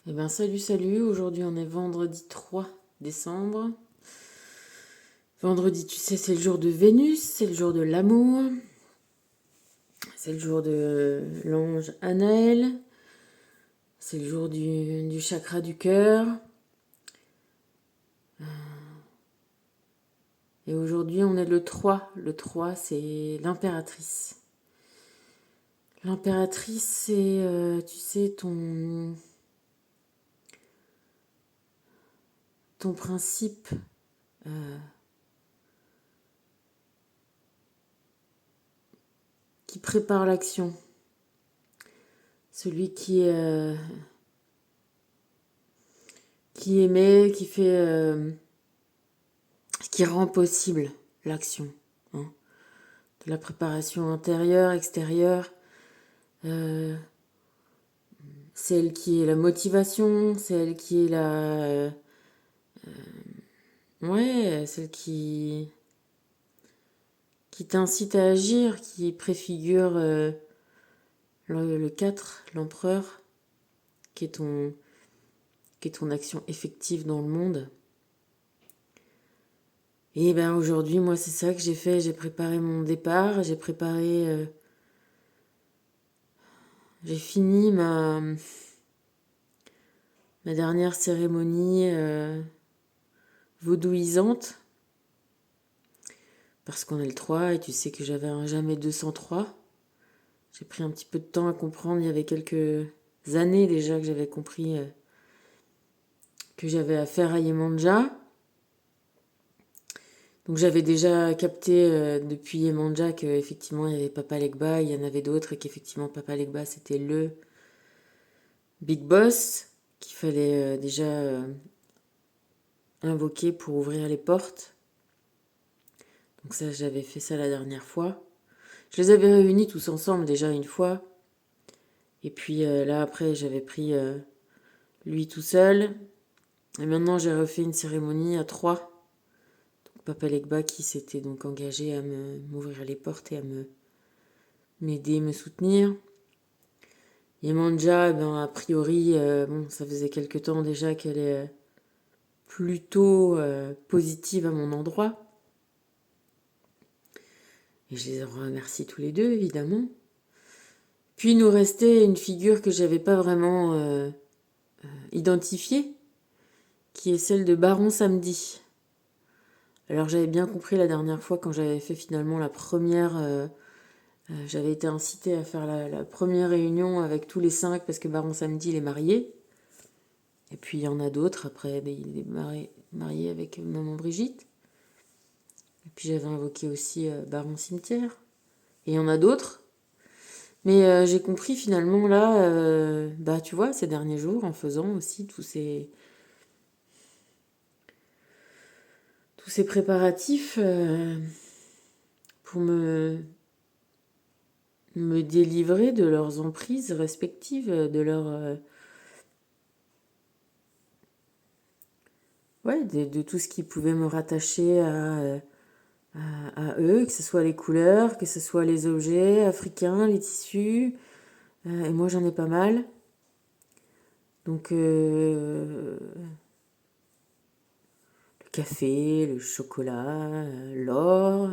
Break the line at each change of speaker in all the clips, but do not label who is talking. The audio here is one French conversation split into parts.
Eh ben salut, salut, aujourd'hui on est vendredi 3 décembre. Vendredi, tu sais, c'est le jour de Vénus, c'est le jour de l'amour, c'est le jour de l'ange Anaël, c'est le jour du chakra du cœur. Et aujourd'hui on est le 3. Le 3 c'est l'impératrice. L'impératrice c'est, tu sais, ton principe qui prépare l'action. Celui qui émet, qui rend possible l'action, hein. De la préparation intérieure, extérieure, euh, celle qui est la motivation, celle qui est ouais, celle qui t'incite à agir, qui préfigure le 4, l'empereur, qui est qui est ton action effective dans le monde. Et ben aujourd'hui, moi, c'est ça que j'ai fait. J'ai préparé mon départ, j'ai fini ma dernière cérémonie vaudouisante, parce qu'on est le 3 et tu sais que j'avais un jamais 203. J'ai pris un petit peu de temps à comprendre, il y avait quelques années déjà que j'avais compris que j'avais affaire à Yemanja. Donc j'avais déjà capté depuis Yemanja qu'effectivement il y avait Papa Legba, il y en avait d'autres et qu'effectivement Papa Legba c'était le Big Boss qu'il fallait déjà invoquer pour ouvrir les portes. Donc ça, j'avais fait ça la dernière fois. Je les avais réunis tous ensemble déjà une fois. Et puis là, après, j'avais pris lui tout seul. Et maintenant, j'ai refait une cérémonie à 3. Donc Papa Legba qui s'était donc engagé à m'ouvrir les portes et à m'aider, me soutenir. Yemanja, ben, a priori, bon, ça faisait quelque temps déjà qu'elle est plutôt positive à mon endroit. Et je les en remercie tous les deux, évidemment. Puis il nous restait une figure que j'avais pas vraiment identifiée, qui est celle de Baron Samedi. Alors j'avais bien compris la dernière fois quand j'avais fait finalement la première... j'avais été incitée à faire la première réunion avec tous les 5 parce que Baron Samedi il est marié. Et puis il y en a d'autres après, il est marié avec Maman Brigitte. Et puis j'avais invoqué aussi Baron Cimetière. Et il y en a d'autres. Mais j'ai compris finalement là, bah tu vois, ces derniers jours, en faisant aussi tous ces préparatifs pour me délivrer de leurs emprises respectives, ouais, de tout ce qui pouvait me rattacher à eux, que ce soit les couleurs, que ce soit les objets africains, les tissus, et moi j'en ai pas mal. Donc le café, le chocolat, l'or,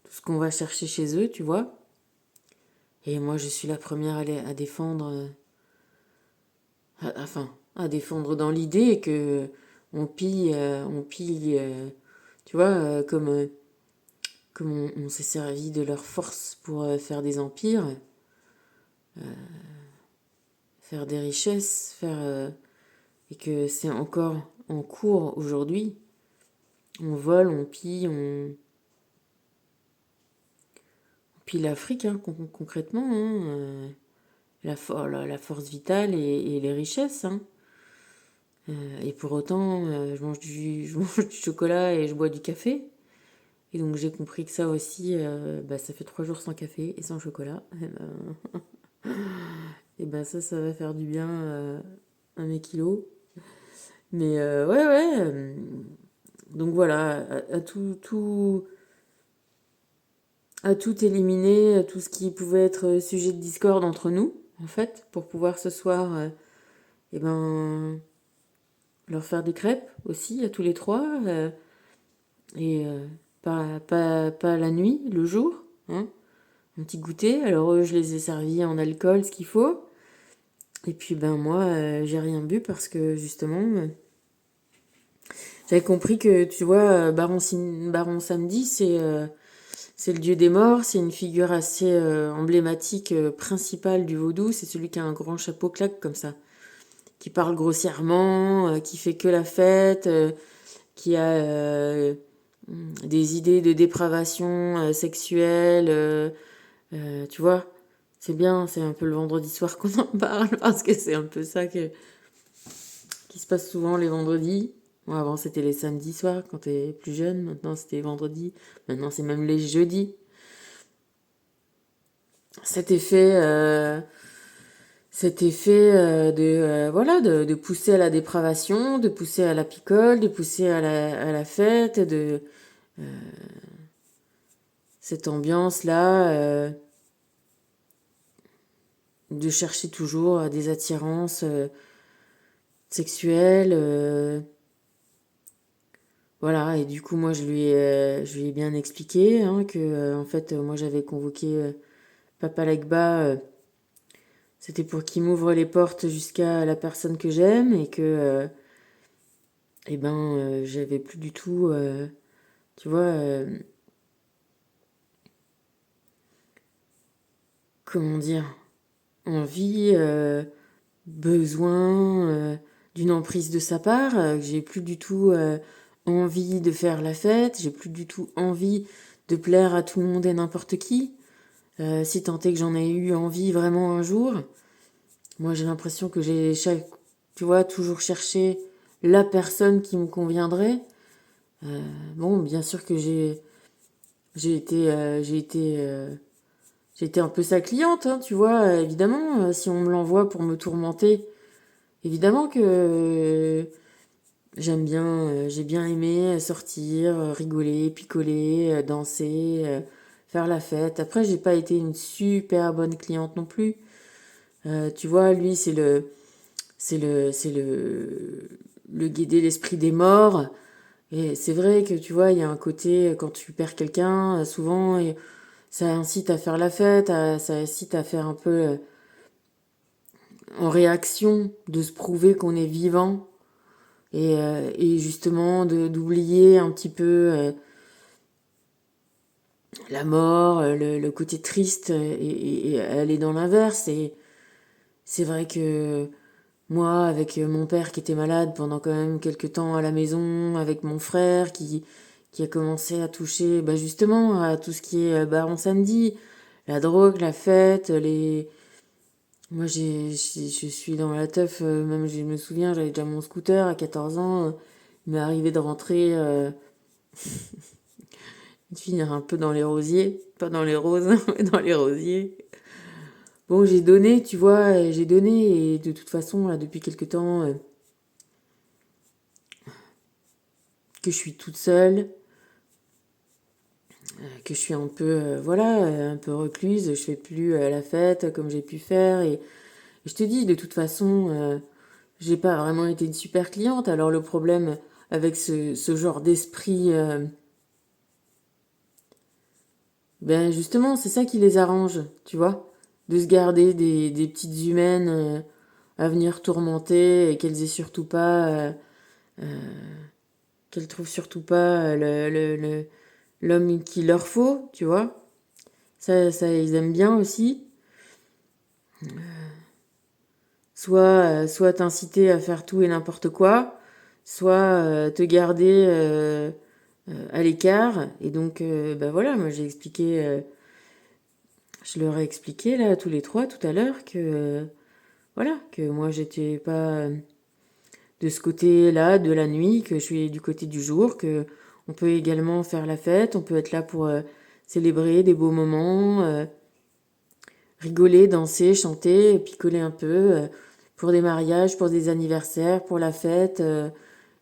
tout ce qu'on va chercher chez eux, tu vois. Et moi je suis la première à défendre, à défendre dans l'idée que on pille, tu vois, comme on s'est servi de leur force pour faire des empires, faire des richesses, et que c'est encore en cours aujourd'hui. On vole, on pille, on pille l'Afrique, hein, concrètement, hein, la force vitale et les richesses, hein. Et pour autant, je mange du chocolat et je bois du café. Et donc j'ai compris que ça aussi, bah, ça fait 3 jours sans café et sans chocolat. Et ben ça va faire du bien à mes kilos. Mais ouais, ouais. Donc voilà, à tout éliminer, tout ce qui pouvait être sujet de discorde entre nous, en fait, pour pouvoir ce soir et ben leur faire des crêpes aussi à tous les trois, et pas la nuit, le jour, hein, un petit goûter. Alors eux, je les ai servis en alcool, ce qu'il faut. Et puis ben moi, j'ai rien bu parce que justement, j'avais compris que tu vois, Baron Samedi, c'est le dieu des morts, c'est une figure assez emblématique, principale du vaudou. C'est celui qui a un grand chapeau claque comme ça, qui parle grossièrement, qui fait que la fête, qui a des idées de dépravation sexuelle, tu vois. C'est bien, c'est un peu le vendredi soir qu'on en parle parce que c'est un peu ça qui se passe souvent les vendredis. Bon, avant c'était les samedis soirs quand t'es plus jeune, maintenant c'était les vendredis, maintenant c'est même les jeudis. Cet effet, de pousser à la dépravation, de pousser à la picole, de pousser à la fête, de cette ambiance-là, de chercher toujours des attirances sexuelles. Voilà, et du coup, moi, je lui ai bien expliqué hein, que, en fait, moi, j'avais convoqué Papa Legba, c'était pour qu'il m'ouvre les portes jusqu'à la personne que j'aime et que, eh ben, j'avais plus du tout, tu vois, comment dire, envie, besoin d'une emprise de sa part, que j'ai plus du tout envie de faire la fête, j'ai plus du tout envie de plaire à tout le monde et n'importe qui. Si tant est que j'en ai eu envie vraiment un jour, moi j'ai l'impression que tu vois, toujours cherché la personne qui me conviendrait. Bon, bien sûr que j'ai été, j'ai été un peu sa cliente, hein, tu vois, évidemment, si on me l'envoie pour me tourmenter, évidemment que j'ai bien aimé sortir, rigoler, picoler, danser, faire la fête. Après, j'ai pas été une super bonne cliente non plus. Tu vois, lui, c'est le guider l'esprit des morts. Et c'est vrai que tu vois, il y a un côté, quand tu perds quelqu'un, souvent, ça incite à faire la fête, ça incite à faire un peu en réaction, de se prouver qu'on est vivant. Et justement, d'oublier un petit peu la mort, le côté triste, et aller dans l'inverse. Et c'est vrai que moi, avec mon père qui était malade pendant quand même quelques temps à la maison, avec mon frère qui a commencé à toucher bah justement à tout ce qui est Baron Samedi, la drogue, la fête, les... Moi, je suis dans la teuf, même je me souviens, j'avais déjà mon scooter à 14 ans, il m'est arrivé de rentrer, de finir un peu dans les rosiers, pas dans les roses, mais dans les rosiers. Bon, j'ai donné, tu vois, j'ai donné, et de toute façon, là, depuis quelque temps, que je suis toute seule, que je suis un peu, voilà, un peu recluse, je fais plus la fête comme j'ai pu faire, et je te dis, de toute façon, j'ai pas vraiment été une super cliente, alors le problème avec ce genre d'esprit, ben justement, c'est ça qui les arrange, tu vois, de se garder des petites humaines à venir tourmenter et qu'elles trouvent surtout pas l'homme qu'il leur faut, tu vois. Ça, ils aiment bien aussi. Soit t'inciter à faire tout et n'importe quoi, soit te garder à l'écart. Et donc, ben voilà, moi je leur ai expliqué là tous les trois tout à l'heure que voilà, que moi j'étais pas de ce côté-là de la nuit, que je suis du côté du jour, que on peut également faire la fête, on peut être là pour célébrer des beaux moments, rigoler, danser, chanter, picoler un peu, pour des mariages, pour des anniversaires, pour la fête,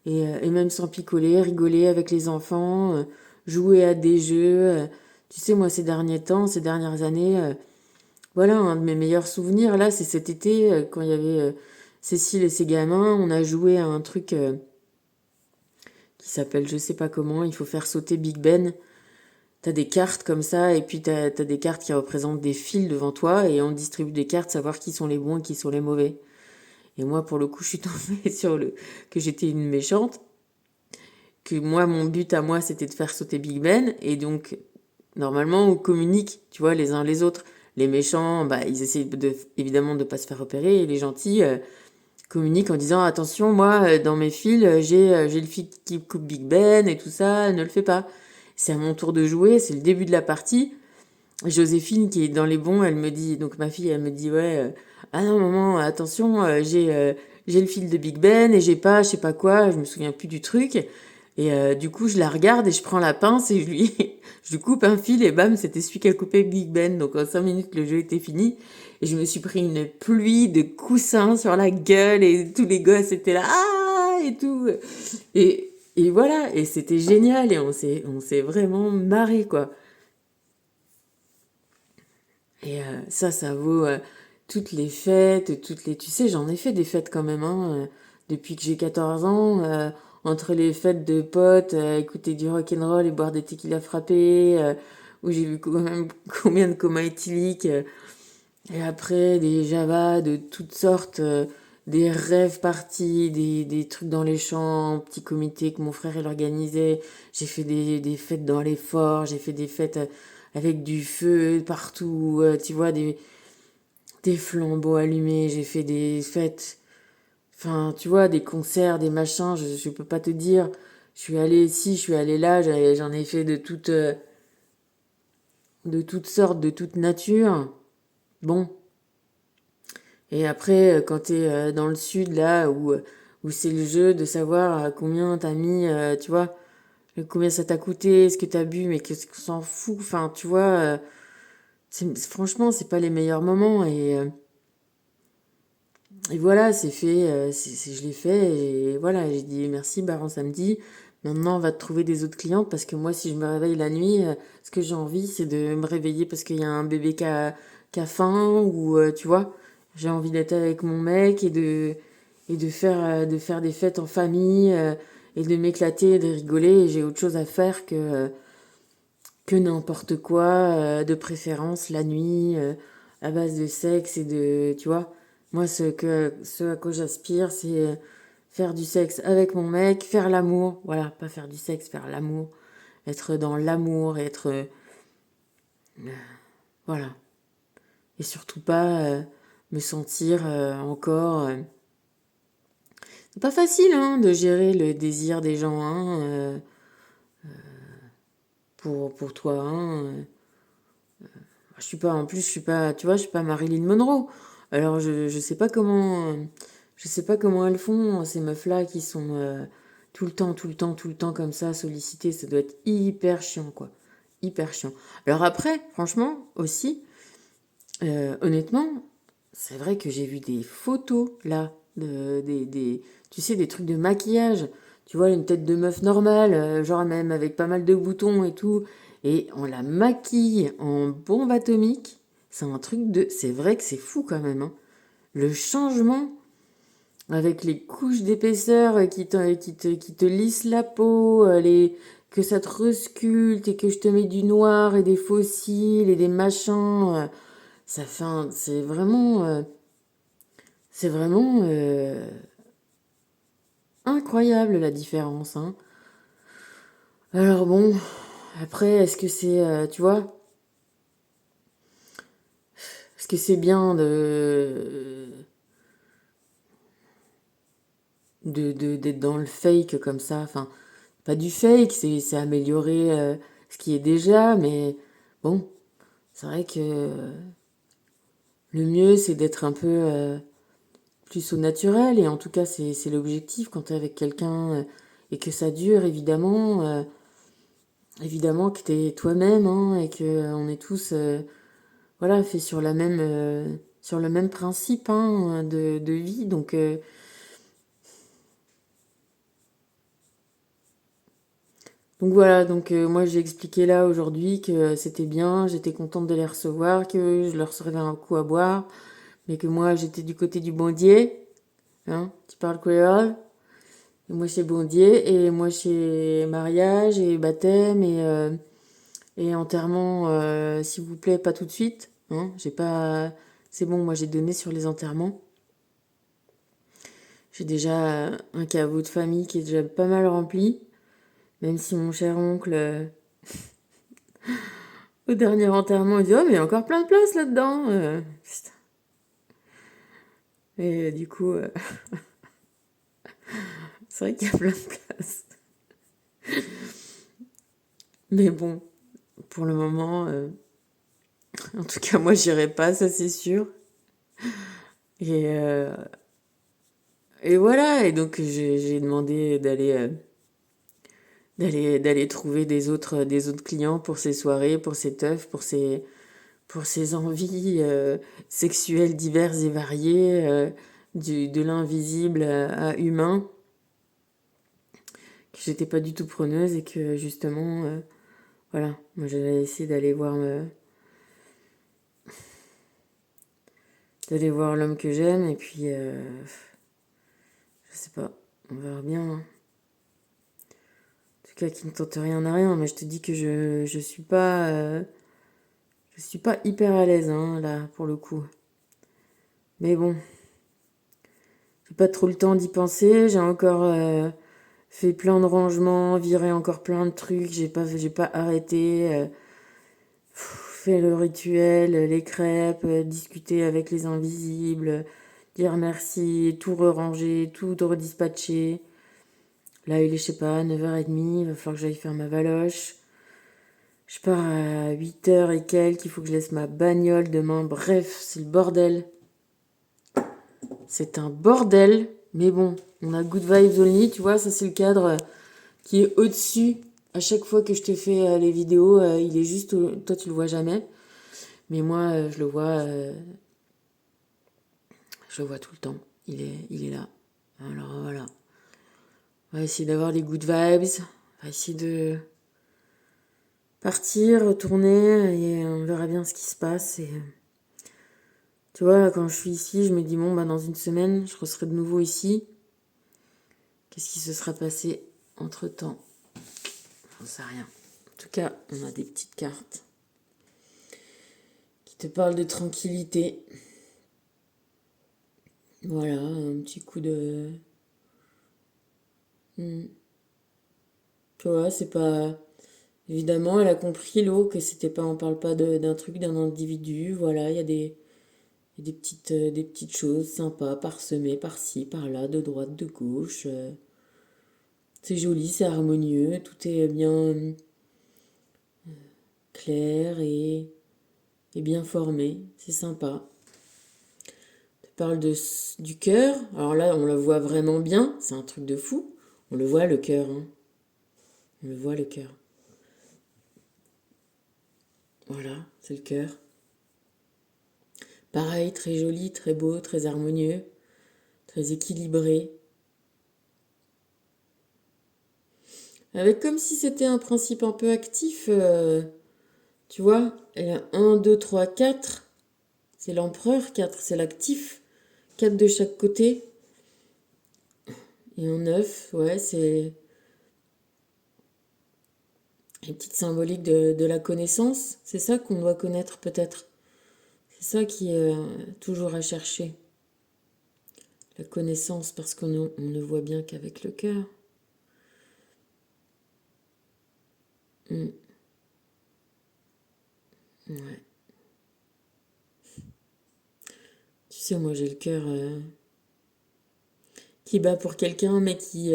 et même sans picoler, rigoler avec les enfants, jouer à des jeux. Tu sais, moi, ces derniers temps, ces dernières années, voilà, un de mes meilleurs souvenirs, là, c'est cet été, quand il y avait Cécile et ses gamins, on a joué à un truc qui s'appelle je sais pas comment, il faut faire sauter Big Ben. T'as des cartes comme ça, et puis t'as des cartes qui représentent des fils devant toi, et on distribue des cartes, savoir qui sont les bons et qui sont les mauvais. Et moi, pour le coup, je suis tombée sur que j'étais une méchante, que moi, mon but à moi, c'était de faire sauter Big Ben, et donc, normalement, on communique, tu vois, les uns les autres. Les méchants, bah, ils essaient évidemment de pas se faire repérer, et les gentils communiquent en disant, attention, moi, dans mes fils, j'ai le fil qui coupe Big Ben, et tout ça, ne le fais pas. C'est à mon tour de jouer, c'est le début de la partie. Joséphine qui est dans les bons, elle me dit, donc ma fille, elle me dit, ouais, ah non, maman, attention, j'ai le fil de Big Ben et j'ai pas, je sais pas quoi, je me souviens plus du truc. Et du coup, je la regarde et je prends la pince et je lui coupe un fil et bam, c'était celui qui a coupé Big Ben. Donc en 5 minutes, le jeu était fini. Et je me suis pris une pluie de coussins sur la gueule et tous les gosses étaient là, ah, et tout. Et voilà, et c'était génial et on s'est vraiment marré, quoi. Et ça vaut toutes les fêtes, toutes les... Tu sais, j'en ai fait des fêtes quand même, hein, depuis que j'ai 14 ans, entre les fêtes de potes, écouter du rock'n'roll et boire des tequila frappés, où j'ai vu quand même combien de comas éthyliques, et après des javas de toutes sortes, des rêves parties, des trucs dans les champs, petits comités que mon frère il organisait. J'ai fait des fêtes dans les forts, j'ai fait des fêtes avec du feu partout, tu vois, des flambeaux allumés, j'ai fait des fêtes, enfin, tu vois, des concerts, des machins, je peux pas te dire. Je suis allée ici, je suis allée là, j'en ai fait de toutes sortes, de toute nature. Bon, et après, quand t'es dans le sud, là, où c'est le jeu de savoir combien t'as mis, tu vois, combien ça t'a coûté, ce que t'as bu, mais qu'est-ce qu'on s'en fout, enfin, tu vois, franchement, c'est pas les meilleurs moments, et voilà, c'est fait, je l'ai fait, et voilà, j'ai dit merci, Baron Samedi, maintenant on va te trouver des autres clientes, parce que moi, si je me réveille la nuit, ce que j'ai envie, c'est de me réveiller parce qu'il y a un bébé qui a faim, ou, tu vois, j'ai envie d'être avec mon mec, de faire des fêtes en famille, et de m'éclater, de rigoler, et j'ai autre chose à faire que n'importe quoi, de préférence la nuit, à base de sexe et de, tu vois. Moi, ce à quoi j'aspire, c'est faire du sexe avec mon mec, faire l'amour, voilà, pas faire du sexe, faire l'amour, être dans l'amour, être, voilà. Et surtout pas me sentir encore... C'est pas facile, hein, de gérer le désir des gens, hein, pour toi, hein. Je suis pas, en plus, je suis pas, tu vois, je suis pas Marilyn Monroe. Alors, je sais pas comment elles font, ces meufs-là qui sont tout le temps comme ça, sollicitées. Ça doit être hyper chiant, quoi. Hyper chiant. Alors après, franchement, aussi, honnêtement, c'est vrai que j'ai vu des photos, là, tu sais, des trucs de maquillage. Tu vois, une tête de meuf normale, genre même avec pas mal de boutons et tout. Et on la maquille en bombe atomique. C'est un truc de... C'est vrai que c'est fou quand même, hein. Le changement avec les couches d'épaisseur qui te lissent la peau, que ça te resculpte et que je te mets du noir et des fossiles et des machins. C'est vraiment incroyable la différence, hein. Alors bon, après, est-ce que c'est, tu vois, est-ce que c'est bien d'être dans le fake comme ça? Enfin, pas du fake, c'est améliorer ce qui est déjà, mais bon, c'est vrai que le mieux, c'est d'être un peu plus au naturel, et en tout cas, c'est l'objectif quand t'es avec quelqu'un et que ça dure, évidemment. Évidemment que t'es toi-même, hein, et que on est tous voilà, fait sur le même principe, hein, de vie. Donc voilà, moi j'ai expliqué là aujourd'hui que c'était bien, j'étais contente de les recevoir, que je leur servais un coup à boire, mais que moi j'étais du côté du bon Dieu. Hein, tu parles créole? Et moi, c'est bondier. Et moi, c'est mariage et baptême et enterrement, s'il vous plaît, pas tout de suite. Hein, j'ai pas... C'est bon, moi, j'ai donné sur les enterrements. J'ai déjà un caveau de famille qui est déjà pas mal rempli. Même si mon cher oncle, au dernier enterrement, il dit: «Oh, mais il y a encore plein de place là-dedans!» putain. Et du coup, c'est vrai qu'il y a plein de place. Mais bon, pour le moment, en tout cas, moi, j'irai pas, ça c'est sûr. Et, euh, et voilà, et donc j'ai demandé d'aller trouver des autres clients pour ces soirées, pour ces teufs, pour ces envies sexuelles diverses et variées, de l'invisible à humain, que j'étais pas du tout preneuse et que justement, voilà, moi j'avais essayé d'aller voir l'homme que j'aime et puis, je sais pas, on verra bien. Hein. En tout cas, qui ne tente rien n'a rien, mais je te dis que je suis pas hyper à l'aise, hein, là, pour le coup. Mais bon, j'ai pas trop le temps d'y penser, j'ai encore fait plein de rangements, viré encore plein de trucs, j'ai pas arrêté, fait le rituel, les crêpes, discuter avec les invisibles, dire merci, tout re-ranger, tout redispatcher. Là, il est, je sais pas, 9h30, il va falloir que j'aille faire ma valoche. Je pars à 8h et quelques, il faut que je laisse ma bagnole demain. Bref, c'est le bordel. C'est un bordel, mais bon, on a good vibes only, tu vois, ça c'est le cadre qui est au-dessus. À chaque fois que je te fais les vidéos, il est juste, toi tu le vois jamais, mais moi je le vois tout le temps. Il est là. Alors voilà, on va essayer d'avoir les good vibes, on va essayer de partir, retourner et on verra bien ce qui se passe. Et tu vois, quand je suis ici, je me dis bon bah dans une semaine, je serai de nouveau ici. Qu'est-ce qui se sera passé entre-temps? J'en sais rien. En tout cas, on a des petites cartes qui te parlent de tranquillité. Voilà, un petit coup de... Hmm. Tu vois, c'est pas... Évidemment, elle a compris, l'eau, que c'était pas... On parle pas d'un truc, d'un individu. Voilà, il y a des petites choses sympas, parsemées par-ci, par-là, de droite, de gauche. C'est joli, c'est harmonieux, tout est bien clair et bien formé. C'est sympa. Parle du cœur. Alors là, on le voit vraiment bien. C'est un truc de fou. On le voit, le cœur. Hein. On le voit, le cœur. Voilà, c'est le cœur. Pareil, très joli, très beau, très harmonieux, très équilibré. Avec comme si c'était un principe un peu actif. Tu vois, il y a 1, 2, 3, 4. C'est l'empereur. 4, c'est l'actif. 4 de chaque côté. Et en 9, ouais, c'est les petites symboliques de la connaissance. C'est ça qu'on doit connaître peut-être. C'est ça qui est toujours à chercher, la connaissance, parce qu'on on ne voit bien qu'avec le cœur. Mm. Ouais. Tu sais, moi j'ai le cœur qui bat pour quelqu'un, mais qui,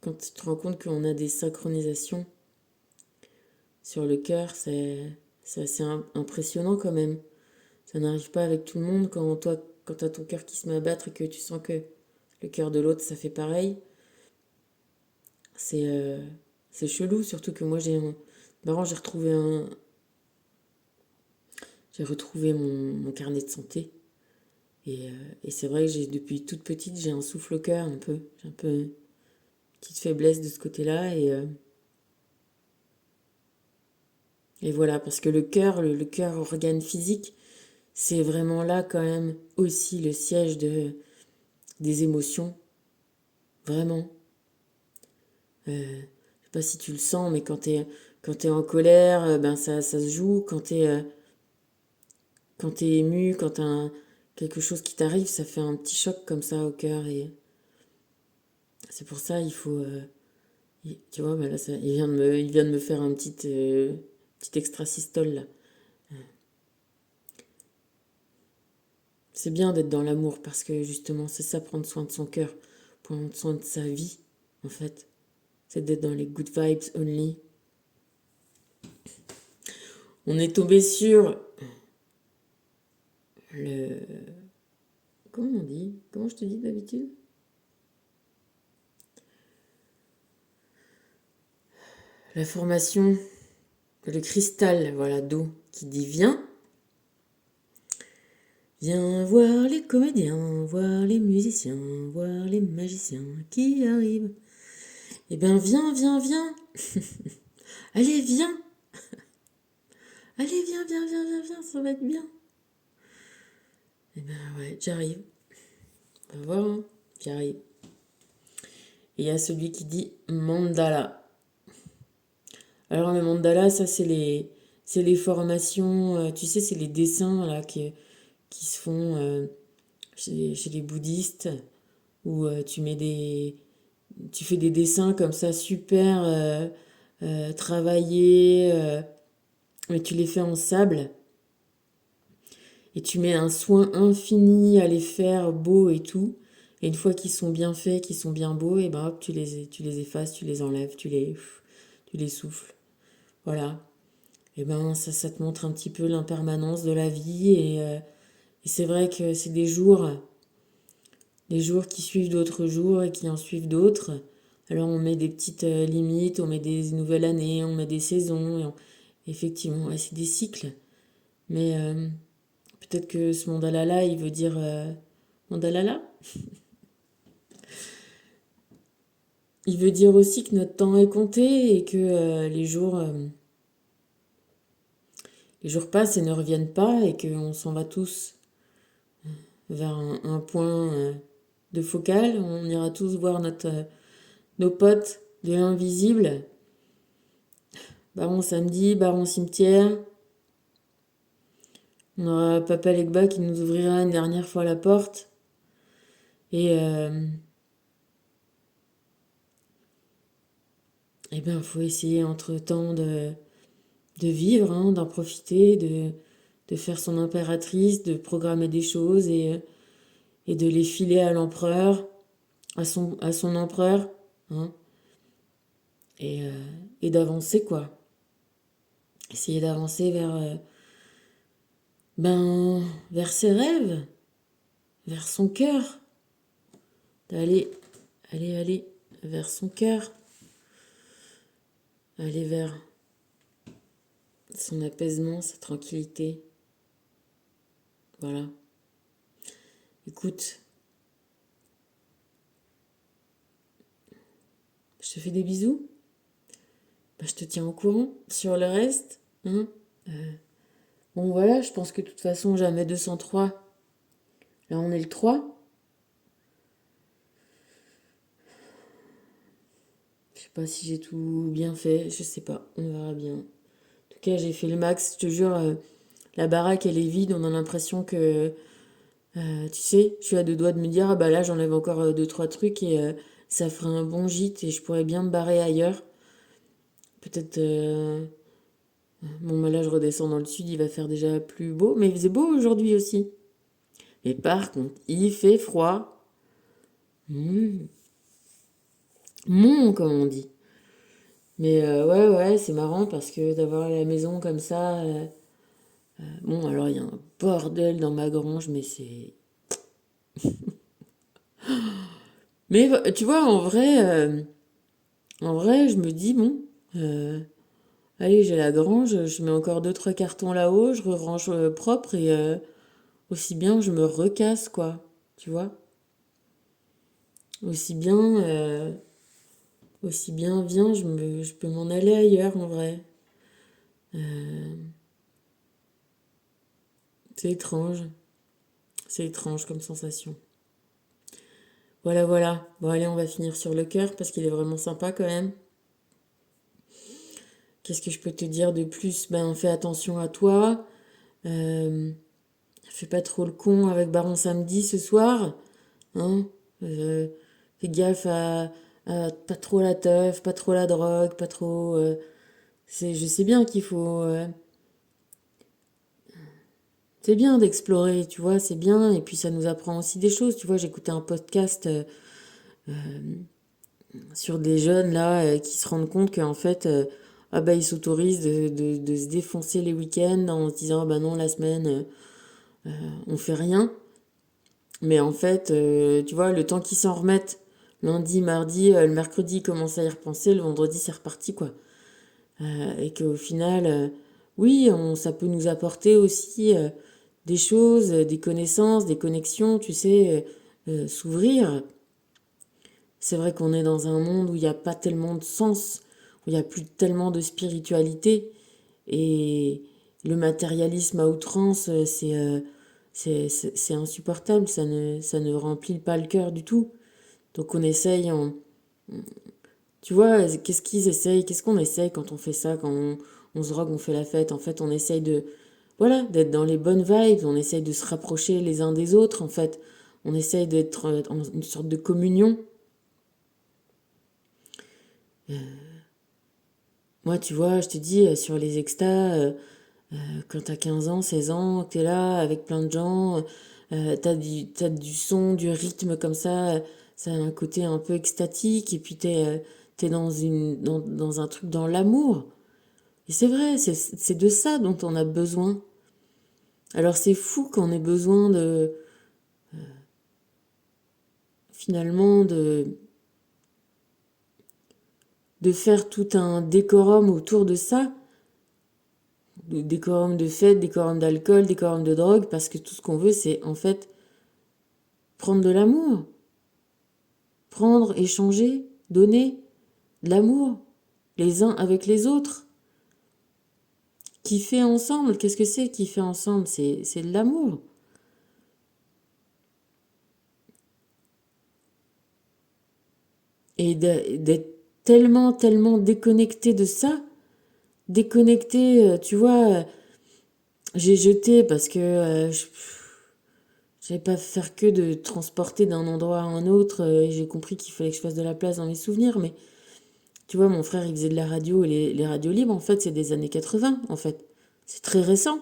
quand tu te rends compte qu'on a des synchronisations sur le cœur, c'est assez impressionnant quand même. Ça n'arrive pas avec tout le monde quand t'as ton cœur qui se met à battre et que tu sens que le cœur de l'autre, ça fait pareil. C'est c'est chelou, surtout que moi marrant, j'ai retrouvé mon carnet de santé. Et c'est vrai que depuis toute petite, j'ai un souffle au cœur un peu. J'ai un peu une petite faiblesse de ce côté-là. Et voilà, parce que le cœur organe physique, c'est vraiment là quand même aussi le siège des émotions, vraiment. Je sais pas si tu le sens, mais quand t'es en colère, ben ça se joue. Quand t'es ému, quand quelque chose qui t'arrive, ça fait un petit choc comme ça au cœur. Et c'est pour ça, il faut... tu vois, ben là, il vient de me faire un petit extrasystole, là. C'est bien d'être dans l'amour parce que justement, c'est ça, prendre soin de son cœur, prendre soin de sa vie, en fait. C'est d'être dans les good vibes only. On est tombé sur le... Comment on dit? Comment je te dis d'habitude? La formation, le cristal, voilà, d'eau, qui dit viens. Viens voir les comédiens, voir les musiciens, voir les magiciens qui arrivent. Eh ben viens, viens, viens. Allez, viens. Allez, viens, viens, viens, viens, viens, ça va être bien. Eh ben ouais, j'arrive. On va voir, hein. J'arrive. Et il y a celui qui dit mandala. Alors le mandala, ça c'est les formations, tu sais, c'est les dessins là qui se font chez les bouddhistes où tu fais des dessins comme ça super travaillés, mais tu les fais en sable et tu mets un soin infini à les faire beaux et tout. Et une fois qu'ils sont bien faits, qu'ils sont bien beaux, et ben hop, tu les effaces, tu les enlèves, tu les souffles. Voilà. Et ben ça te montre un petit peu l'impermanence de la vie et c'est vrai que c'est des jours qui suivent d'autres jours et qui en suivent d'autres. Alors on met des petites limites, on met des nouvelles années, on met des saisons. Effectivement, ouais, c'est des cycles. Mais peut-être que ce mandala-là, il veut dire mandala-là. Il veut dire aussi que notre temps est compté et que les jours passent et ne reviennent pas et qu'on s'en va tous vers un point de focal. On ira tous voir nos potes de l'invisible. Baron samedi, baron cimetière. On aura Papa Legba qui nous ouvrira une dernière fois la porte. Et ben, faut essayer entre-temps de vivre, hein, d'en profiter, de faire son impératrice, de programmer des choses et de les filer à l'empereur, à son empereur, hein, et, euh, et d'avancer, quoi. Essayer d'avancer ben, vers ses rêves, vers son cœur, d'aller, aller vers son cœur, aller vers son apaisement, sa tranquillité. Voilà. Écoute, je te fais des bisous. Ben, je te tiens au courant sur le reste, hein. Bon voilà, je pense que de toute façon jamais 203. Là on est le 3. Je sais pas si j'ai tout bien fait, je sais pas, on verra bien. En tout cas j'ai fait le max, je te jure, la baraque elle est vide, on a l'impression que, tu sais, je suis à deux doigts de me dire, ah bah là j'enlève encore deux, trois trucs et ça ferait un bon gîte et je pourrais bien me barrer ailleurs. Peut-être, bon bah là je redescends dans le sud, il va faire déjà plus beau, mais il faisait beau aujourd'hui aussi. Mais par contre, il fait froid. Mmh. Comme on dit. Mais ouais, ouais, c'est marrant parce que d'avoir la maison comme ça. Bon, alors il y a un bordel dans ma grange, mais c'est. Mais tu vois, en vrai, je me dis, bon, euh, allez, j'ai la grange, je mets encore deux, trois cartons là-haut, je range propre et aussi bien je me recasse, quoi. Tu vois? Aussi bien, euh, aussi bien, viens, je peux m'en aller ailleurs, en vrai. C'est étrange. C'est étrange comme sensation. Voilà, voilà. Bon, allez, on va finir sur le cœur parce qu'il est vraiment sympa quand même. Qu'est-ce que je peux te dire de plus? Ben, fais attention à toi. Euh, Fais pas trop le con avec Baron Samedi ce soir. Hein? Euh, Fais gaffe à pas trop la teuf, pas trop la drogue, pas trop. Je sais bien qu'il faut. C'est bien d'explorer, tu vois, c'est bien. Et puis ça nous apprend aussi des choses. Tu vois, j'écoutais un podcast sur des jeunes là qui se rendent compte qu'en fait, ah bah, ils s'autorisent de se défoncer les week-ends en se disant, ah bah non, la semaine, on fait rien. Mais en fait, tu vois, le temps qu'ils s'en remettent, lundi, mardi, le mercredi, ils commencent à y repenser, le vendredi, c'est reparti, quoi. Et qu'au final, oui, ça peut nous apporter aussi des choses, des connaissances, des connexions, tu sais, s'ouvrir. C'est vrai qu'on est dans un monde où il n'y a pas tellement de sens, où il n'y a plus tellement de spiritualité. Et le matérialisme à outrance, c'est insupportable, ça ne remplit pas le cœur du tout. Donc on essaye, tu vois, qu'est-ce qu'ils essayent, qu'est-ce qu'on essaye quand on fait ça, quand on se drogue, on fait la fête. En fait, on essaye de, voilà, d'être dans les bonnes vibes, on essaye de se rapprocher les uns des autres, en fait. On essaye d'être en une sorte de communion. Moi, tu vois, je te dis, sur les extas, quand t'as 15 ans, 16 ans, que t'es là avec plein de gens, t'as du son, du rythme comme ça a un côté un peu extatique, et puis t'es dans un truc dans l'amour. Et c'est vrai, c'est de ça dont on a besoin. Alors c'est fou qu'on ait besoin finalement, de faire tout un décorum autour de ça, décorum de fête, décorum d'alcool, décorum de drogue, parce que tout ce qu'on veut, c'est en fait prendre de l'amour. Prendre, échanger, donner de l'amour, les uns avec les autres. Kiffer ensemble, qu'est-ce que c'est kiffer ensemble? C'est de l'amour. Et d'être tellement, tellement déconnecté de ça, déconnecté, tu vois, j'ai jeté parce que je n'allais pas faire que de transporter d'un endroit à un autre et j'ai compris qu'il fallait que je fasse de la place dans mes souvenirs. Mais tu vois, mon frère, il faisait de la radio et les radios libres, en fait, c'est des années 80, en fait. C'est très récent.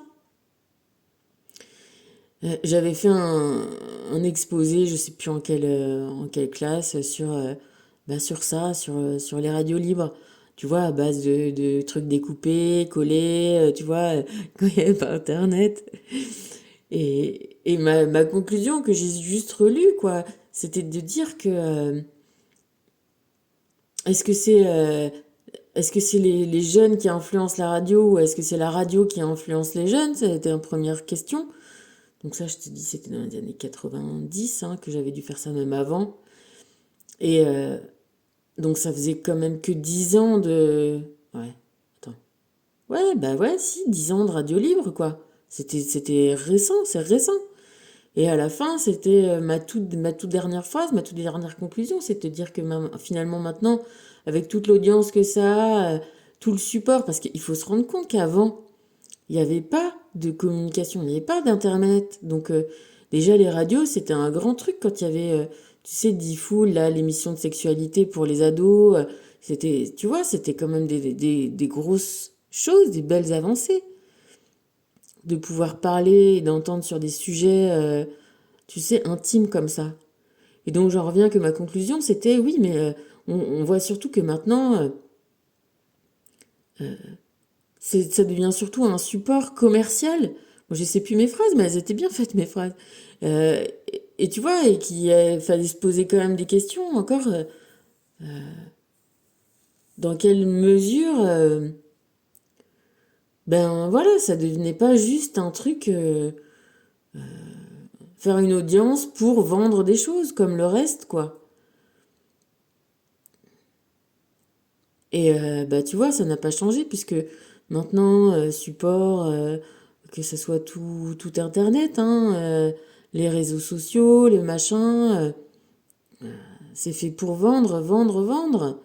J'avais fait un exposé, je sais plus en quelle classe, sur ça, sur les radios libres. Tu vois, à base de trucs découpés, collés, tu vois, quand il n'y avait pas Internet. Et ma conclusion que j'ai juste relue, quoi, c'était de dire que est-ce que c'est est-ce que c'est les jeunes qui influencent la radio ou est-ce que c'est la radio qui influence les jeunes? C'était une première question. Donc ça, je te dis, c'était dans les années 90, hein, que j'avais dû faire ça même avant. Et donc ça faisait quand même que 10 ans de... Ouais, attends. Ouais, bah ouais, si, 10 ans de radio libre, quoi. C'était récent, c'est récent. Et à la fin, c'était ma toute dernière phrase, ma toute dernière conclusion, c'est de te dire que finalement maintenant, avec toute l'audience que ça a, tout le support, parce qu'il faut se rendre compte qu'avant, il n'y avait pas de communication, il n'y avait pas d'internet. Donc déjà les radios, c'était un grand truc quand il y avait, tu sais, D-Fool, là, l'émission de sexualité pour les ados. C'était, tu vois, c'était quand même des grosses choses, des belles avancées. De pouvoir parler et d'entendre sur des sujets, tu sais, intimes comme ça. Et donc j'en reviens que ma conclusion, c'était oui, mais on voit surtout que maintenant, ça devient surtout un support commercial. Moi, je sais plus mes phrases, mais elles étaient bien faites, mes phrases. Et tu vois, et qu'il fallait se poser quand même des questions encore. Dans quelle mesure, ben voilà, ça devenait pas juste un truc, faire une audience pour vendre des choses, comme le reste, quoi. Et bah tu vois, ça n'a pas changé, puisque maintenant, support, que ce soit tout Internet, hein, les réseaux sociaux, les machins. C'est fait pour vendre, vendre, vendre.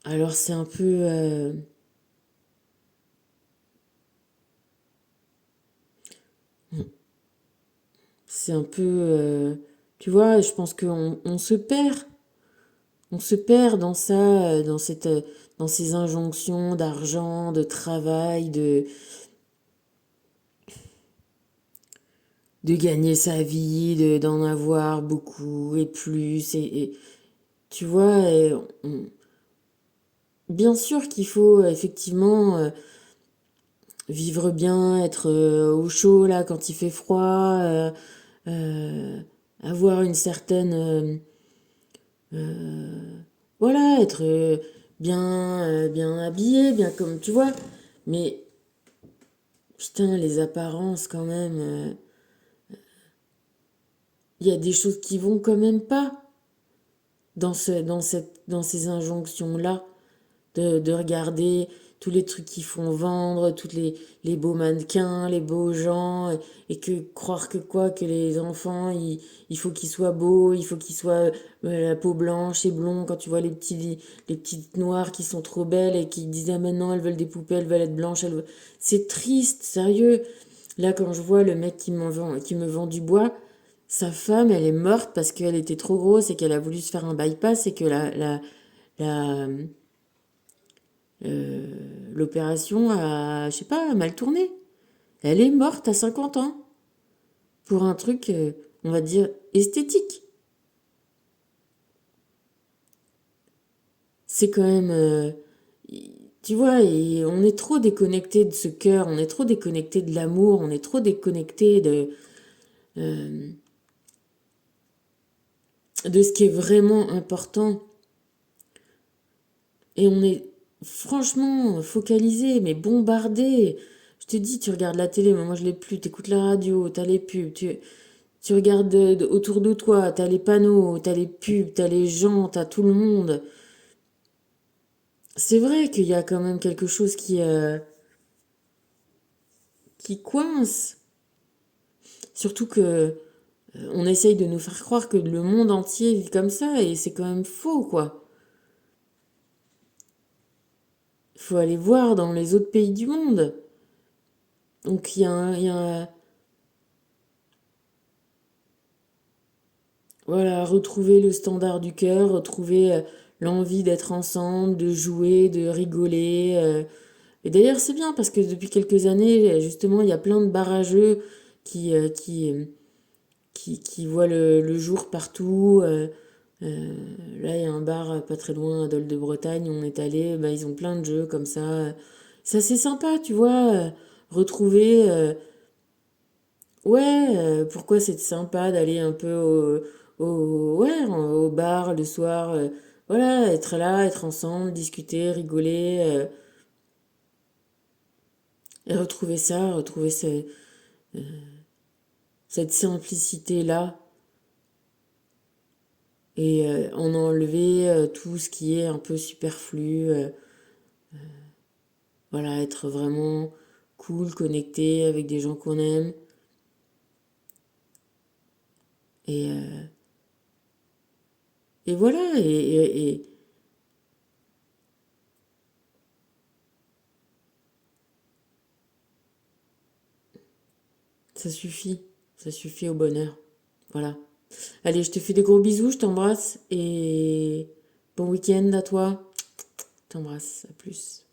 Alors tu vois, je pense qu'on se perd. On se perd dans ça, dans ces injonctions d'argent, de travail, de gagner sa vie, d'en avoir beaucoup et plus. Tu vois, bien sûr qu'il faut effectivement vivre bien, être au chaud là quand il fait froid, euh, avoir une certaine voilà, être bien habillé, bien comme tu vois. Mais putain, les apparences quand même, il y a des choses qui vont quand même pas dans ces injonctions-là. De regarder tous les trucs qui font vendre, les beaux mannequins, les beaux gens, et que croire que quoi, que les enfants, il faut qu'ils soient beaux, il faut qu'ils soient la peau blanche et blond, quand tu vois les petites noires qui sont trop belles et qui disent ah maintenant elles veulent des poupées, elles veulent être blanches, c'est triste, sérieux. Là quand je vois le mec qui me vend du bois, sa femme elle est morte parce qu'elle était trop grosse et qu'elle a voulu se faire un bypass et que la l'opération a, je sais pas, mal tourné. Elle est morte à 50 ans pour un truc, on va dire, esthétique. C'est quand même... tu vois, et on est trop déconnecté de ce cœur, on est trop déconnecté de l'amour, on est trop déconnecté de ce qui est vraiment important. Et on est franchement focalisé, mais bombardé. Je te dis, tu regardes la télé, mais moi je l'ai plus, t'écoutes la radio, t'as les pubs, tu regardes autour de toi, t'as les panneaux, t'as les pubs, t'as les gens, t'as tout le monde. C'est vrai qu'il y a quand même quelque chose qui coince. Surtout que on essaye de nous faire croire que le monde entier vit comme ça et c'est quand même faux, quoi. Il faut aller voir dans les autres pays du monde. Donc voilà, retrouver le standard du cœur, retrouver l'envie d'être ensemble, de jouer, de rigoler. Et d'ailleurs, c'est bien parce que depuis quelques années, justement, il y a plein de barrageux qui, euh, qui, euh, qui voient le jour partout. Euh, Là, il y a un bar pas très loin, à Dole de Bretagne, où on est allé, bah, ils ont plein de jeux comme ça. Ça, c'est sympa, tu vois, retrouver... ouais, pourquoi c'est sympa d'aller un peu ouais, au bar le soir, voilà, être là, être ensemble, discuter, rigoler, et retrouver ça, retrouver cette simplicité-là, et en enlever tout ce qui est un peu superflu, voilà, être vraiment cool, connecté avec des gens qu'on aime, et, euh, et voilà, et ça suffit au bonheur, voilà. Allez, je te fais des gros bisous, je t'embrasse et bon week-end à toi. T'embrasse, à plus.